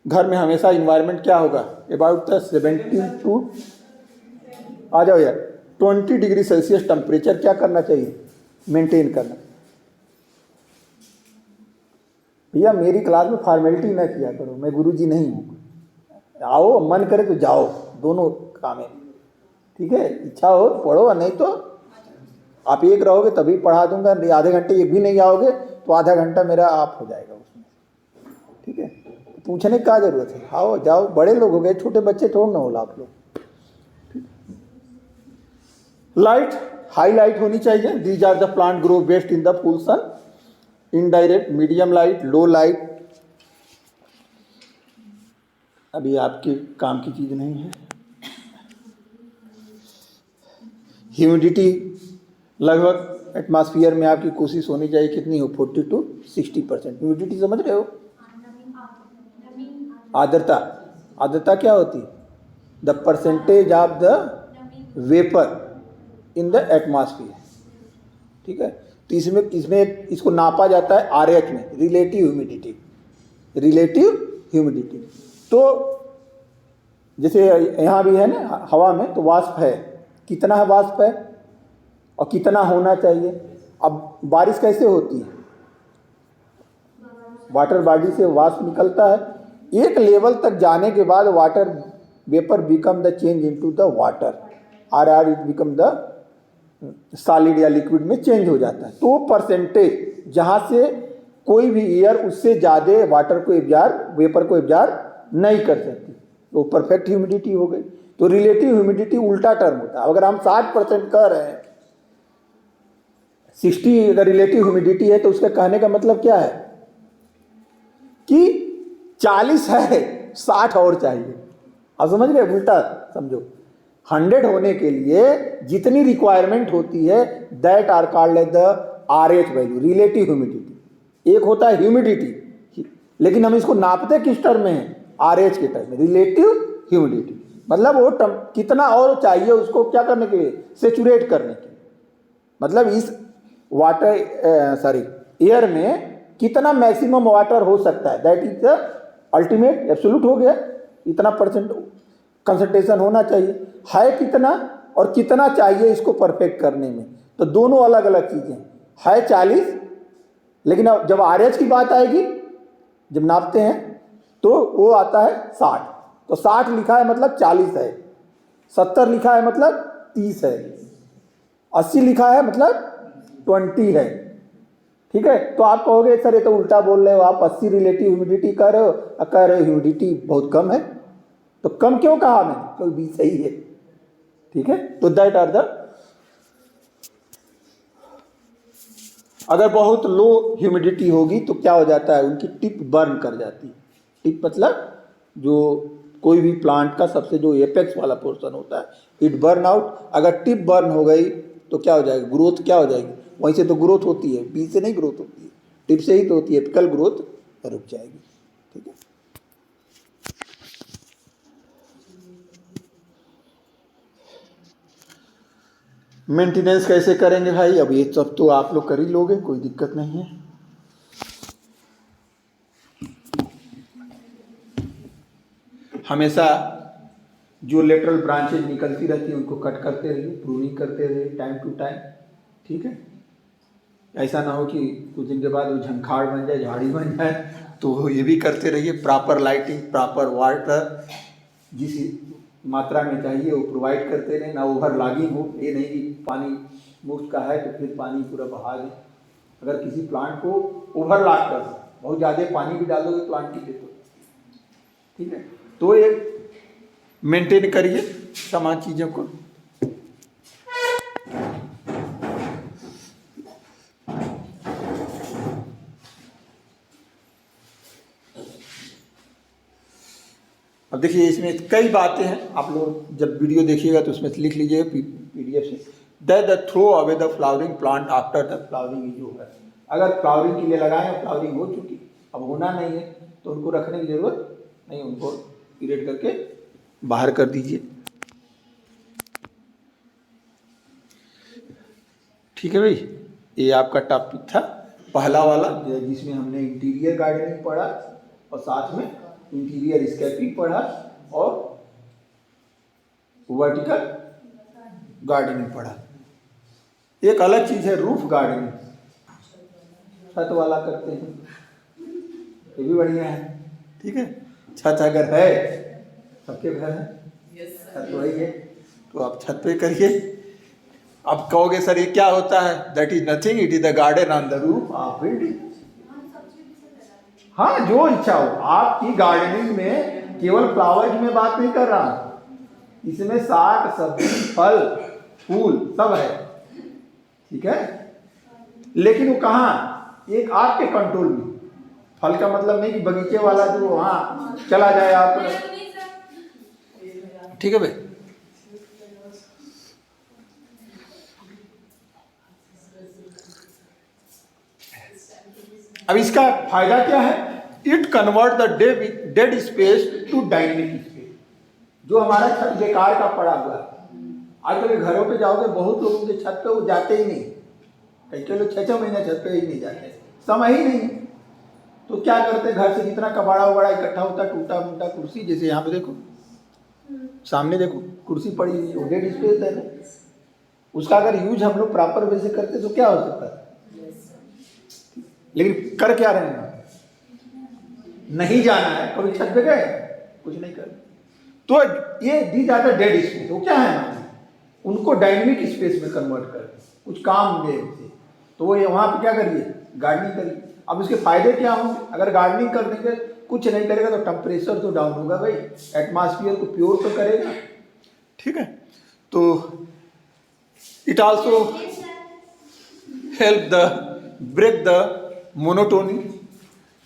घर में हमेशा इन्वायरमेंट क्या होगा, अबाउट 70 टू आ जाओ यार 20 डिग्री सेल्सियस टेम्परेचर क्या करना चाहिए? मेंटेन करना। भैया मेरी क्लास में फॉर्मेलिटी ना किया करो, मैं गुरुजी नहीं हूँ। आओ, मन करे तो जाओ, दोनों काम है, ठीक है। इच्छा हो पढ़ो, और नहीं तो आप एक रहोगे तभी पढ़ा दूंगा, आधे घंटे एक भी नहीं आओगे तो आधा घंटा मेरा आप हो जाएगा उसमें, ठीक है। पूछने का जरूरत है, आओ जाओ, बड़े लोग हो गए, छोटे बच्चे थोड़ा ना हो आप लोग। लाइट, हाई लाइट होनी चाहिए। These are the plant grow best in the full sun, indirect, medium light, low light. अभी आपके काम की चीज नहीं है। ह्यूमिडिटी लगभग एटमॉस्फेयर में आपकी कोशिश होनी चाहिए कितनी हो, 40 to 60%। ह्यूमिडिटी समझ रहे हो? आर्द्रता, आर्द्रता क्या होती है? The percentage of the vapour in the atmosphere. ठीक है, तो इसमें इसको नापा जाता है RH में, रिलेटिव ह्यूमिडिटी। रिलेटिव ह्यूमिडिटी तो जैसे यहाँ भी है ना, हवा में तो वाष्प है, कितना है वाष्प है और कितना होना चाहिए। अब बारिश कैसे होती है? वाटर बॉडी से वाष्प निकलता है, एक लेवल तक जाने के बाद water vapour become the change into the water, or it become the solid या लिक्विड में चेंज हो जाता है। तो परसेंटेज जहाँ से कोई भी एयर उससे ज़्यादा वाटर को एब्जॉर्ब, वेपर को एब्जॉर्ब नहीं कर सकती, वो परफेक्ट ह्यूमिडिटी हो गई। तो रिलेटिव ह्यूमिडिटी उल्टा टर्म होता है। अगर हम 60% कह रहे हैं, 60 अगर रिलेटिव ह्यूमिडिटी है तो उसका कहने का मतलब क्या है कि 40 है, 60 और चाहिए। आप समझ गए? उल्टा समझो, 100 होने के लिए जितनी रिक्वायरमेंट होती है that are called as the RH value, relative humidity. एक होता है ह्यूमिडिटी, लेकिन हम इसको नापते किस टर्म में है? RH के टर्म में, रिलेटिव ह्यूमिडिटी। मतलब वो कितना और चाहिए उसको क्या करने के लिए? सेचुरेट करने के लिए। मतलब इस एयर में कितना मैक्सिमम वाटर हो सकता है, that is the ultimate absolute हो गया, इतना परसेंट कंसंट्रेशन होना चाहिए। है कितना और कितना चाहिए इसको परफेक्ट करने में, तो दोनों अलग अलग चीज़ें है। 40, लेकिन अब जब RH की बात आएगी, जब नापते हैं तो वो आता है 60। तो 60 लिखा है मतलब 40 है, 70 लिखा है मतलब 30 है, 80 लिखा है मतलब 20 है। ठीक है, तो आप कहोगे सर ये तो उल्टा बोल रहे हो, आप 80 रिलेटिव ह्यूमिडिटी कह रहे हो और कह रहे हो ह्यूमिडिटी बहुत कम है। तो कम क्यों कहा मैंने? क्योंकि भी सही है। ठीक है, तो दैट आर द, अगर बहुत लो ह्यूमिडिटी होगी तो क्या हो जाता है, उनकी टिप बर्न कर जाती है। टिप मतलब जो कोई भी प्लांट का सबसे जो एपेक्स वाला पोर्शन होता है, इट बर्न आउट। अगर टिप बर्न हो गई तो क्या हो जाएगी? ग्रोथ क्या हो जाएगी? वहीं से तो ग्रोथ होती है, बीज से नहीं ग्रोथ होती है, टिप से ही तो होती है। एपिकल ग्रोथ रुक जाएगी। ठीक है, मेंटेनेंस कैसे करेंगे भाई? अब ये सब तो आप लोग कर ही लोगे, कोई दिक्कत नहीं है। हमेशा जो लेटरल ब्रांचेज निकलती रहती है उनको कट करते रहिए, प्रूनिंग करते रहिए टाइम टू टाइम। ठीक है, ऐसा ना हो कि कुछ दिन के बाद वो झंखाड़ बन जाए, झाड़ी बन जाए। तो ये भी करते रहिए। प्रॉपर लाइटिंग, प्रॉपर वाटर जिस मात्रा में चाहिए वो प्रोवाइड करते रहें, ना ओवर लॉगिंग हो। ये नहीं कि पानी मुफ्त का है तो फिर पानी पूरा बहा दें। अगर किसी प्लांट को ओवर लॉग कर दो, बहुत ज़्यादा पानी भी डालोगे प्लांट की देखो। ठीक है, तो ये मेंटेन करिए तमाम चीज़ों को। अब देखिए इसमें कई बातें हैं, आप लोग जब वीडियो देखिएगा तो उसमें लिख लीजिए PDF से। The throw away the flowering plant after the flowering जो है, अगर फ्लावरिंग के लिए लगाएं और फ्लावरिंग हो चुकी, अब होना नहीं है तो उनको रखने की जरूरत नहीं, उनको इरेट करके बाहर कर दीजिए। ठीक है भाई, ये आपका टॉपिक था पहला वाला, जिसमें हमने इंटीरियर गार्डनिंग पढ़ा और साथ में इंटीरियर स्केपिंग पढ़ा और वर्टिकल गार्डनिंग पढ़ा। एक अलग चीज़ है रूफ गार्डनिंग, छत वाला करते हैं, ये भी बढ़िया है। ठीक है, छत अगर है, सबके घर है, छत वही है, तो आप छत पे करिए। अब कहोगे सर ये क्या होता है? That is nothing, it is the garden on the roof of building. हाँ, जो इच्छा हो आपकी गार्डनिंग में, केवल फ्लावर्स में बात नहीं कर रहा, इसमें साग सब्जी फल फूल सब है। ठीक है, लेकिन वो कहाँ, एक आपके कंट्रोल में। फल का मतलब नहीं कि बगीचे वाला जो वहाँ चला जाए आप। ठीक है भाई, अब इसका फायदा क्या है? It convert the dead space to dynamic space. जो हमारा छत बेकार का पड़ा हुआ है, आजकल घरों पे जाओगे बहुत लोगों के छत पे वो जाते ही नहीं, कई लोग 6-6 महीने छत पे ही नहीं जाते, समय ही नहीं। तो क्या करते, घर से जितना कबाड़ा वबाड़ा इकट्ठा होता, टूटा फूटा कुर्सी, जैसे यहाँ पे देखो सामने देखो कुर्सी पड़ी हुई है, डेड स्पेस है ना, उसका अगर यूज हम लोग प्रॉपर वे से करते तो क्या हो सकता है। लेकिन कर क्या रहे हैं, नहीं जाना है, कभी छत पे गए कुछ नहीं कर, तो ये दी जाता डेड स्पेस। वो क्या है ना, उनको डायनेमिक स्पेस में कन्वर्ट कर कुछ काम दे, तो वो वहाँ पे क्या करिए, गार्डनिंग करिए। अब इसके फायदे क्या होंगे? अगर गार्डनिंग कर देंगे, कुछ नहीं करेगा तो टेम्परेचर तो डाउन होगा भाई, एटमॉस्फेयर को प्योर तो करेगा, ठीक है। तो it also help the break the monotony,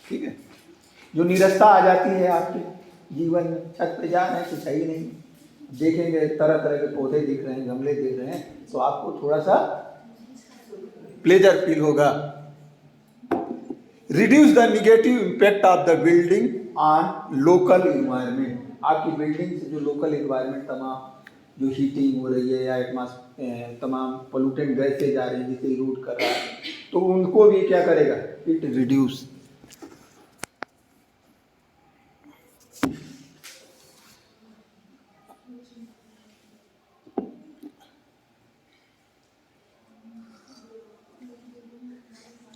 ठीक है। जो नीरसता आ जाती है आपके जीवन में, छत पे जा रहे हैं कुछ है ही नहीं, देखेंगे तरह तरह के पौधे दिख रहे हैं, गमले दिख रहे हैं, तो आपको थोड़ा सा प्लेजर फील होगा। Reduce the negative impact of the building on local environment. आपकी बिल्डिंग से जो लोकल इन्वायरमेंट, तमाम जो हीटिंग हो रही है या तमाम पोल्यूटेंट गैसें जा रही हैं जिसे इरूट कर रहा है, तो उनको भी क्या करेगा, इट रिड्यूस।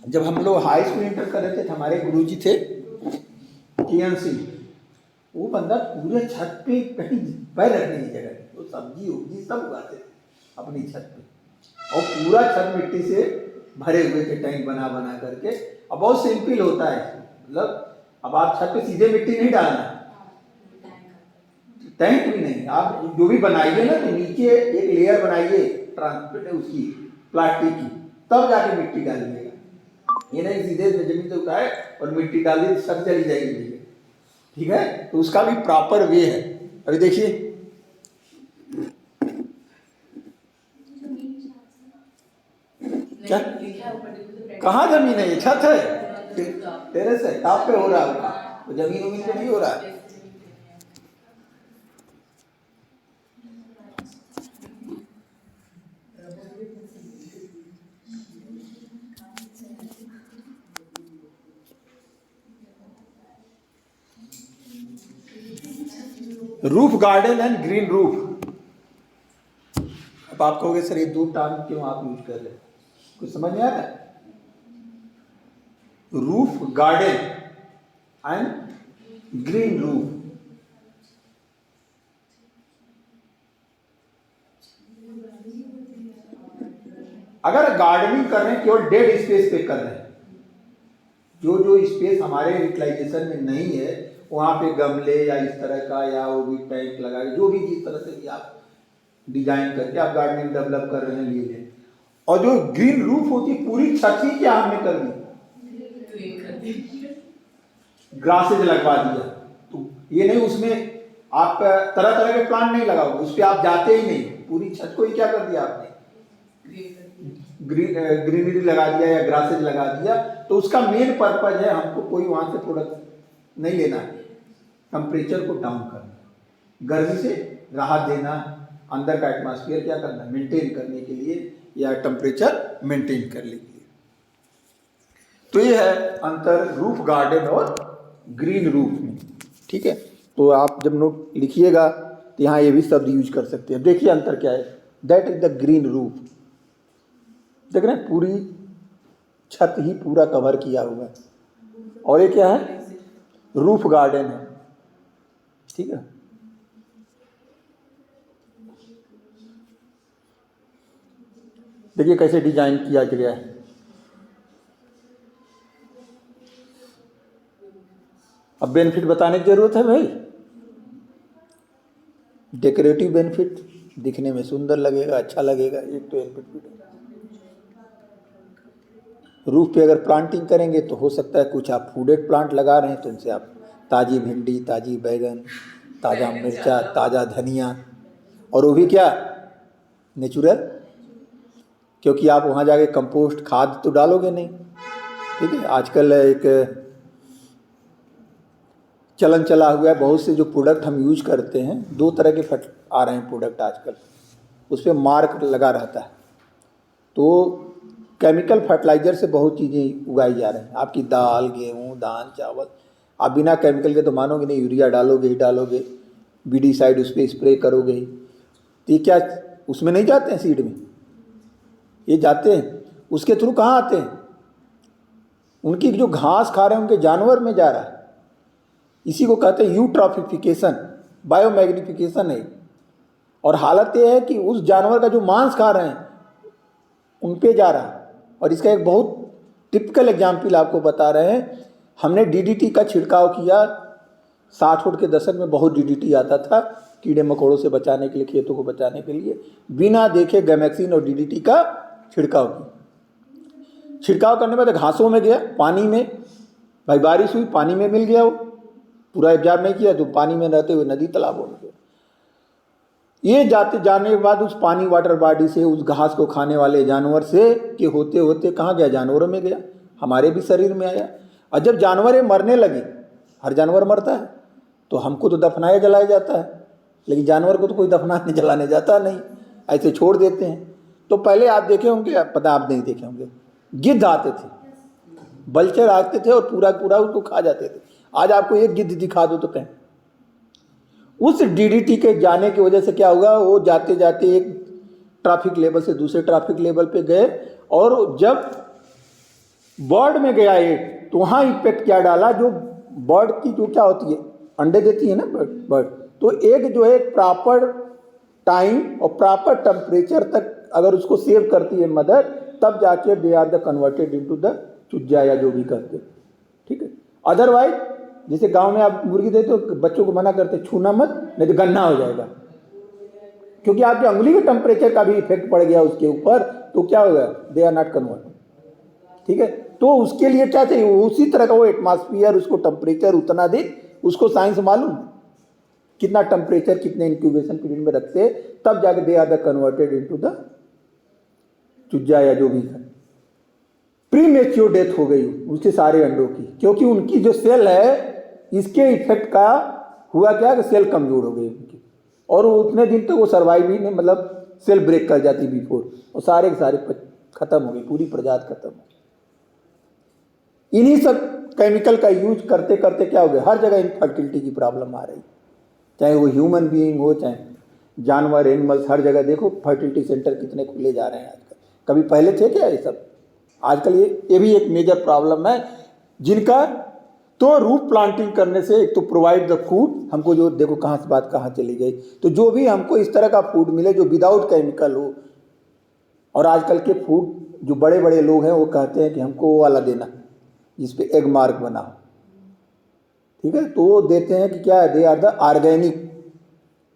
जब हम लोग हाई स्कूल इंटर कर रहे थे, हमारे गुरुजी थे TNC, वो बंदा पूरे छत पे कहीं पैर रखने की जगह नहीं, वो सब्जी उब्जी सब उगाते थे अपनी छत पे, और पूरा छत मिट्टी से भरे हुए थे, टैंक बना बना करके। अब बहुत सिंपल होता है, मतलब अब आप छत पे सीधे मिट्टी नहीं डालना, टैंक भी नहीं, आप जो भी बनाइए ना तो नीचे एक लेयर बनाइए ट्रांसपेरेंट उसकी प्लास्टिक की, तब जाके मिट्टी डालिएगा। ये नहीं सीधे जमीन से उठाए और मिट्टी डाल दी सब चली जाएगी, ठीक है। तो उसका भी प्रॉपर वे है। अभी देखिए क्या, कहाँ जमीन है, ये छत है, टेरेस है, टॉप पे हो रहा है, तो जमीन उमीन पे नहीं हो रहा है। Roof garden and green roof. अब आप कहोगे सर ये दो टर्म क्यों आप यूज कर रहे हैं, कुछ समझ में आ रहा है? Roof garden and green roof, अगर गार्डनिंग कर रहे हैं केवल डेड स्पेस पे कर रहे हैं, जो जो स्पेस हमारे यूटिलाइजेशन में नहीं है वहाँ पे गमले या इस तरह का या वो भी टैंक लगा के, जो भी जिस तरह से भी आप डिजाइन करके आप गार्डनिंग डेवलप कर रहे हैं, लिए। और जो ग्रीन रूफ होती है, पूरी छत ही क्या हमने कर दी, ग्रासेज लगवा दिया। तो ये नहीं उसमें आप तरह तरह के प्लांट नहीं लगाओगे, उस पर आप जाते ही नहीं, पूरी छत को ही क्या कर दिया आपने, ग्रीनरी लगा दिया या ग्रासेज लगा दिया। तो उसका मेन पर्पज है हमको कोई वहां से प्रोडक्ट नहीं लेना, टेम्परेचर को डाउन करना, गर्मी से राहत देना, अंदर का एटमॉस्फेयर क्या करना, मेंटेन करने के लिए या टेम्परेचर मेंटेन करने के लिए। तो ये है अंतर रूफ गार्डन और ग्रीन रूफ में, ठीक है। तो आप जब नोट लिखिएगा तो यहाँ ये भी शब्द यूज कर सकते हैं। देखिए अंतर क्या है, that is the green roof, देख रहे हैं पूरी छत ही पूरा कवर किया हुआ है, और ये क्या है, रूफ गार्डन है, ठीक है। देखिए कैसे डिजाइन किया गया है, अब बेनिफिट बताने की जरूरत है भाई, डेकोरेटिव बेनिफिट, दिखने में सुंदर लगेगा, अच्छा लगेगा, एक तो बेनिफिट। रूफ पे अगर प्लांटिंग करेंगे तो हो सकता है कुछ आप फूडेड प्लांट लगा रहे हैं तो उनसे आप ताज़ी भिंडी, ताज़ी बैगन, ताज़ा मिर्चा, ताज़ा धनिया, और वो भी क्या नेचुरल, क्योंकि आप वहाँ जाके कंपोस्ट खाद तो डालोगे नहीं, ठीक है। आजकल एक चलन चला हुआ है, बहुत से जो प्रोडक्ट हम यूज करते हैं, 2 तरह के फट आ रहे हैं प्रोडक्ट आजकल, उस पर मार्क लगा रहता है। तो केमिकल फर्टिलाइज़र से बहुत चीज़ें उगाई जा रही हैं। आपकी दाल, गेहूँ, धान, चावल, आप बिना केमिकल के तो मानोगे नहीं, यूरिया डालोगे ही डालोगे, बीडीसाइड उस पर स्प्रे करोगे ही, तो ये क्या उसमें नहीं जाते हैं सीड में? ये जाते हैं। उसके थ्रू कहाँ आते हैं? उनकी जो घास खा रहे हैं उनके जानवर में जा रहा है। इसी को कहते हैं यूट्रॉफिफिकेशन, बायोमैग्निफिकेशन है। और हालत ये है कि उस जानवर का जो मांस खा रहे हैं उन पे जा रहा है। और इसका एक बहुत टिपिकल एग्जाम्पल आपको बता रहे हैं। हमने डीडीटी का छिड़काव किया, 60 के दशक में बहुत डीडीटी आता था कीड़े मकोड़ों से बचाने के लिए, खेतों को बचाने के लिए, बिना देखे गैमेक्सिन और डीडीटी का छिड़काव किया। छिड़काव करने के बाद घासों में गया, पानी में, भाई बारिश हुई पानी में मिल गया, वो पूरा एब्जॉर्ब नहीं किया तो पानी में रहते हुए नदी तालाब हो गया। ये जाने के बाद उस पानी वाटर बॉडी से, उस घास को खाने वाले जानवर से कि होते होते कहाँ गया? जानवरों में गया, हमारे भी शरीर में आया। और जब जानवर मरने लगे, हर जानवर मरता है, तो हमको तो दफनाया जलाया जाता है, लेकिन जानवर को तो कोई दफनाने जलाने जाता नहीं, ऐसे छोड़ देते हैं। तो पहले आप देखे होंगे, पता आप नहीं देखे होंगे, गिद्ध आते थे, बल्चर आते थे और पूरा पूरा उसको खा जाते थे। आज आपको एक गिद्ध दिखा दो तो कहें। उस डीडीटी के जाने की वजह से क्या होगा? वो जाते जाते एक ट्रैफिक लेवल से दूसरे ट्रैफिक लेवल पे गए, और जब बर्ड में गया एक, तो वहाँ इम्पैक्ट क्या डाला? जो बर्ड की जो क्या होती है, अंडे देती है ना बर्ड, तो एक जो है प्रॉपर टाइम और प्रॉपर टेम्परेचर तक अगर उसको सेव करती है मदर, तब जाके they are the converted into the चुज्जा या जो भी करते, ठीक है। अदरवाइज जैसे गांव में आप मुर्गी देते हो, बच्चों को मना करते छूना मत, नहीं तो गन्ना हो जाएगा, क्योंकि आपकी अंगुली के टेम्परेचर का भी इफेक्ट पड़ गया उसके ऊपर, तो क्या होगा? दे आर नॉट कन्वर्ट, ठीक है। तो उसके लिए क्या चाहिए? उसी तरह का वो एटमॉस्फेयर, उसको टेम्परेचर उतना दे, उसको साइंस मालूम कितना टेम्परेचर, कितने इंक्यूबेशन पीरियड में रखते, तब जाके they are the converted into the चुज्जा या जो भी है। प्रीमेच्योर डेथ हो गई उसके सारे अंडों की, क्योंकि उनकी जो सेल है, इसके इफेक्ट का हुआ क्या कि सेल कमजोर हो गई उनकी, और उतने दिन तक वो सर्वाइव ही नहीं, मतलब सेल ब्रेक कर जाती बिफोर, और सारे के सारे खत्म हो गई, पूरी प्रजाति खत्म हो गई। इन्हीं सब केमिकल का यूज करते करते क्या हो गया? हर जगह इनफर्टिलिटी की प्रॉब्लम आ रही, चाहे वो ह्यूमन बीइंग हो, चाहे जानवर, एनिमल्स, हर जगह देखो फर्टिलिटी सेंटर कितने खुले जा रहे हैं आजकल। कभी पहले थे क्या ये सब? आजकल ये भी एक मेजर प्रॉब्लम है, जिनका तो रूट प्लांटिंग करने से एक तो प्रोवाइड द फूड, हमको जो देखो कहाँ से बात कहाँ चली गई, तो जो भी हमको इस तरह का फूड मिले जो विदाउट केमिकल हो। और आजकल के फूड जो बड़े बड़े लोग हैं वो कहते हैं कि हमको वो वाला देना जिस पे एग मार्क बना हो, ठीक है, तो वो देते हैं कि क्या है? दे आर द ऑर्गेनिक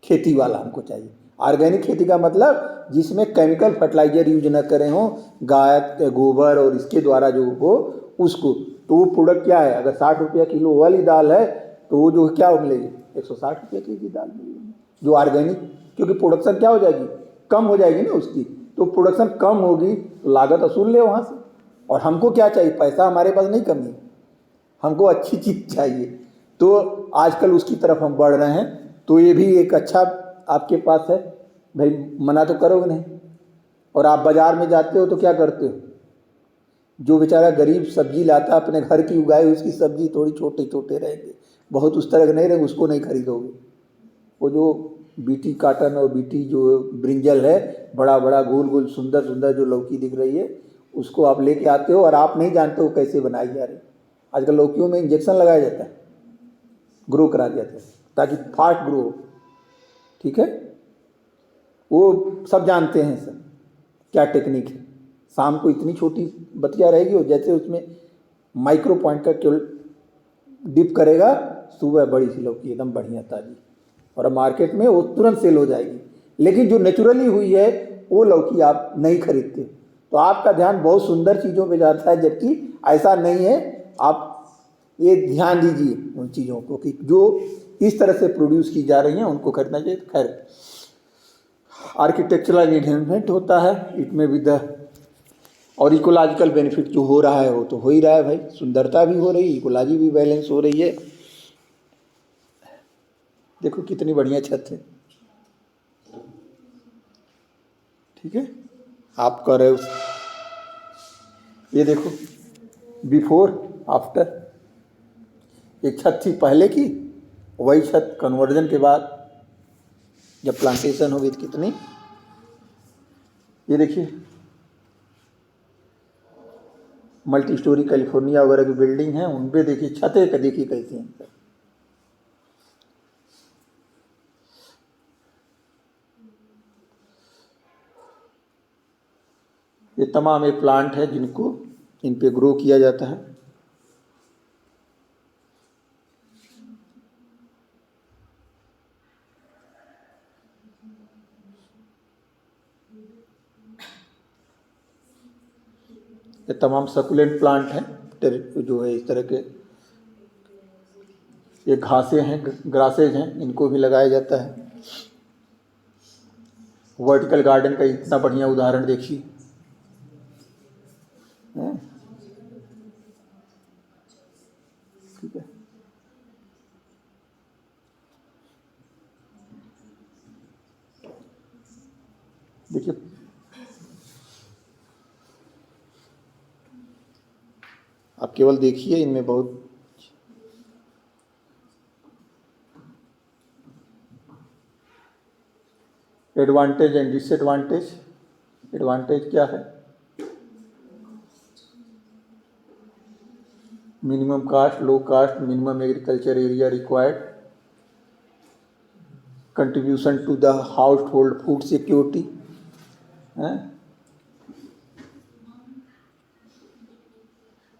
खेती वाला हमको चाहिए। ऑर्गेनिक खेती का मतलब जिसमें केमिकल फर्टिलाइजर यूज न करें हो, गाय के गोबर और इसके द्वारा जो हो उसको, तो वो प्रोडक्ट क्या है? अगर 60 रुपया किलो वाली दाल है तो वो जो क्या मिलेगी? 160 रुपये की दाल मिलेगी जो ऑर्गेनिक, क्योंकि प्रोडक्शन क्या हो जाएगी? कम हो जाएगी ना उसकी, तो प्रोडक्शन कम होगी तो लागत असूल ले वहाँ से। और हमको क्या चाहिए? पैसा हमारे पास नहीं कमी है, हमको अच्छी चीज़ चाहिए, तो आजकल उसकी तरफ हम बढ़ रहे हैं। तो ये भी एक अच्छा आपके पास है भाई, मना तो करोगे नहीं। और आप बाज़ार में जाते हो तो क्या करते हो? जो बेचारा गरीब सब्जी लाता अपने घर की उगाई, उसकी सब्जी थोड़ी छोटे छोटे रहेंगे, बहुत उस तरह के नहीं रहेंगे, उसको नहीं खरीदोगे। वो जो बीटी काटन और बीटी जो ब्रिंजल है, बड़ा बड़ा गोल गोल सुंदर सुंदर जो लौकी दिख रही है, उसको आप लेके आते हो और आप नहीं जानते हो कैसे बनाई जा रही। आजकल लौकियों में इंजेक्शन लगाया जाता है, ग्रो करा जाता है ताकि फास्ट ग्रो हो, ठीक है। वो सब जानते हैं सर क्या टेक्निक है। शाम को इतनी छोटी बतिया रहेगी और जैसे उसमें माइक्रो पॉइंट का केवल डिप करेगा, सुबह बड़ी सी लौकी एकदम बढ़िया ताजी, और मार्केट में वो तुरंत सेल हो जाएगी। लेकिन जो नेचुरली हुई है वो लौकी आप नहीं खरीदते, तो आपका ध्यान बहुत सुंदर चीज़ों पे जाता है, जबकि ऐसा नहीं है। आप ये ध्यान दीजिए उन चीज़ों को कि जो इस तरह से प्रोड्यूस की जा रही हैं उनको खरीदना चाहिए। खैर आर्किटेक्चरल एनहेंसमेंट होता है, इट में विद द और इकोलॉजिकल बेनिफिट जो हो रहा है वो तो हो ही रहा है भाई, सुंदरता भी हो रही है, इकोलॉजी भी बैलेंस हो रही है। देखो कितनी बढ़िया छत है, ठीक है। आप कर रहे हो, ये देखो बिफोर आफ्टर, एक छत थी पहले की, वही छत कन्वर्जन के बाद जब प्लांटेशन हो गई तो कितनी, ये देखिए मल्टी स्टोरी कैलिफोर्निया वगैरह की बिल्डिंग है, उन पे देखिए छतें का देखिए कैसी हैं। ये तमाम एक प्लांट है जिनको इन पे ग्रो किया जाता है। ये तमाम सकुलेंट प्लांट हैं, जो है इस तरह के, ये घासें हैं, ग्रासेज हैं, इनको भी लगाया जाता है। वर्टिकल गार्डन का इतना बढ़िया उदाहरण देखिए, ठीक है। देखिए आप केवल देखिए, इनमें बहुत एडवांटेज एंड डिसएडवांटेज। एडवांटेज क्या है, minimum cost, low cost, minimum agriculture area required, contribution to the household food security.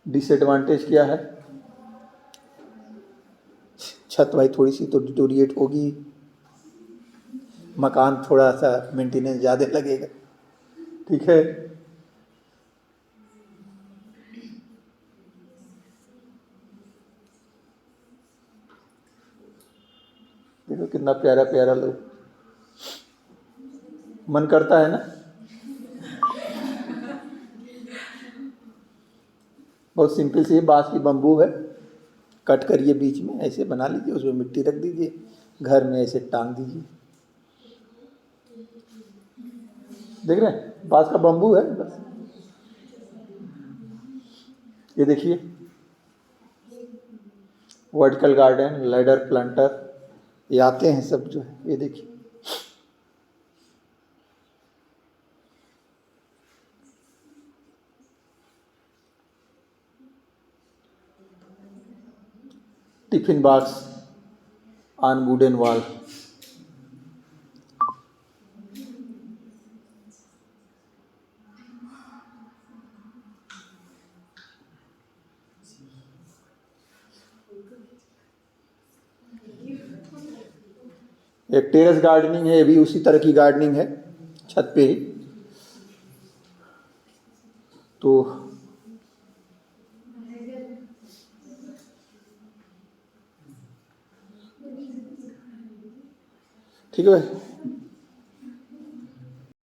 Disadvantage क्या है, छत भाई थोड़ी सी तो डिटोरिएट होगी, मकान थोड़ा सा मेंटेनेंस ज़्यादा लगेगा, ठीक है। देखो कितना प्यारा प्यारा लोग, मन करता है ना। बहुत सिंपल सी बांस की बम्बू है, कट करिए बीच में ऐसे बना लीजिए, उसमें मिट्टी रख दीजिए, घर में ऐसे टांग दीजिए। देख रहे हैं, बांस का बम्बू है बस। ये देखिए वर्टिकल गार्डन, लैडर प्लांटर, ये आते हैं सब जो है, ये देखिए। Tiffin box on wooden wall, एक टेरेस गार्डनिंग है, ये भी उसी तरह की गार्डनिंग है, छत पे ही। तो ठीक है भाई।